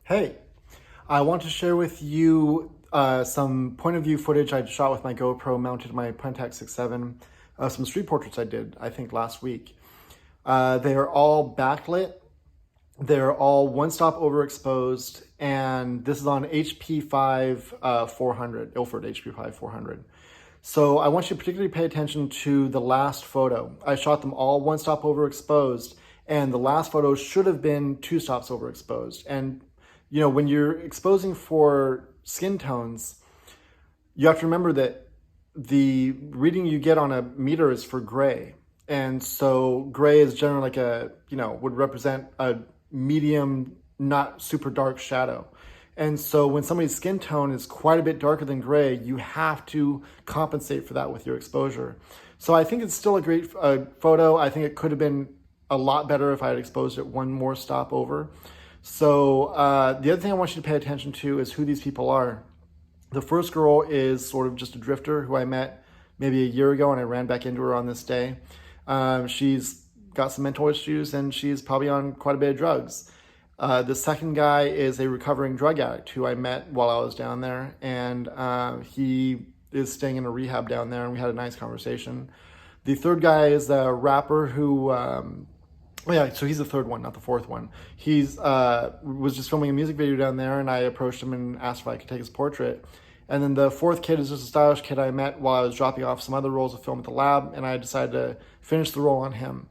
Hey, I want to share with you some point of view footage I shot with my GoPro mounted to my Pentax 6.7, some street portraits I did, I think last week. They are all backlit, they're all one-stop overexposed, and this is on HP5 400, Ilford HP5 400. So I want you to particularly pay attention to the last photo. I shot them all one-stop overexposed, and the last photo should have been two stops overexposed. And you know, when you're exposing for skin tones, you have to remember that the reading you get on a meter is for gray. And so gray is generally like a, would represent a medium, not super dark shadow. And so when somebody's skin tone is quite a bit darker than gray, you have to compensate for that with your exposure. So I think it's still a great photo. I think it could have been a lot better if I had exposed it one more stop over. So the other thing I want you to pay attention to is who these people are. The first girl is sort of just a drifter who I met maybe a year ago, and I ran back into her on this day. She's got some mental issues, and she's probably on quite a bit of drugs. The second guy is a recovering drug addict who I met while I was down there, and he is staying in a rehab down there, and we had a nice conversation. The third guy is a rapper who... so he's the third one, not the fourth one. He's was just filming a music video down there, and I approached him and asked if I could take his portrait. And then the fourth kid is just a stylish kid I met while I was dropping off some other rolls of film at the lab, and I decided to finish the roll on him.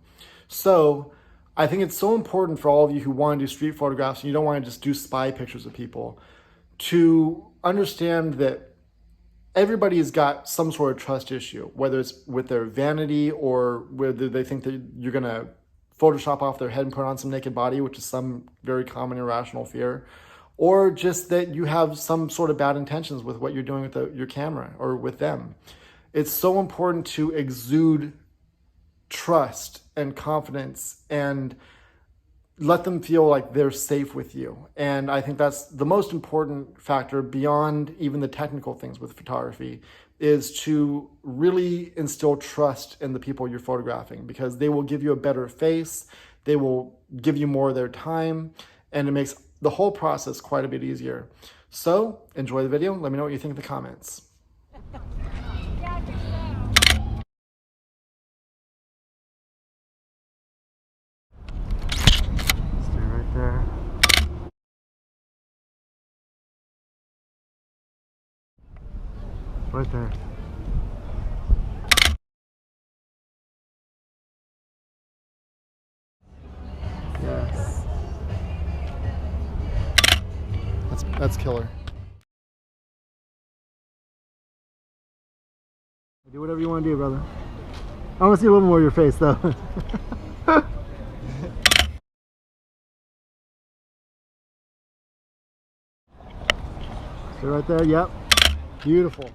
So I think it's so important for all of you who want to do street photographs, and you don't want to just do spy pictures of people, to understand that everybody's got some sort of trust issue, whether it's with their vanity or whether they think that you're going to Photoshop off their head and put on some naked body, which is some very common irrational fear, or just that you have some sort of bad intentions with what you're doing with your camera or with them. It's so important to exude trust and confidence and let them feel like they're safe with you. And I think that's the most important factor beyond even the technical things with photography, is to really instill trust in the people you're photographing, because they will give you a better face, they will give you more of their time, and it makes the whole process quite a bit easier. So enjoy the video. Let me know what you think in the comments. Stay right there. Right there. Yes. That's killer. Do whatever you want to do, brother. I want to see a little more of your face, though. So right there, yep. Beautiful.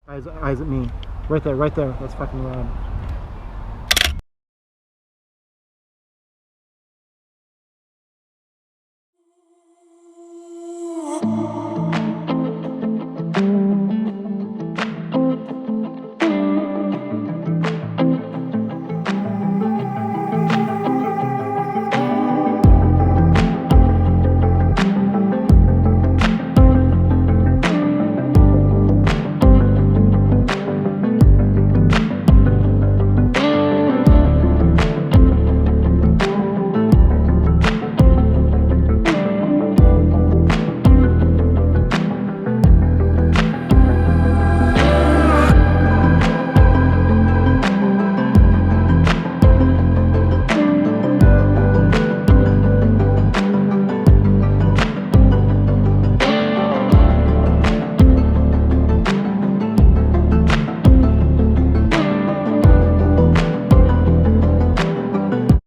Eyes at me. Right there, right there. That's fucking rad.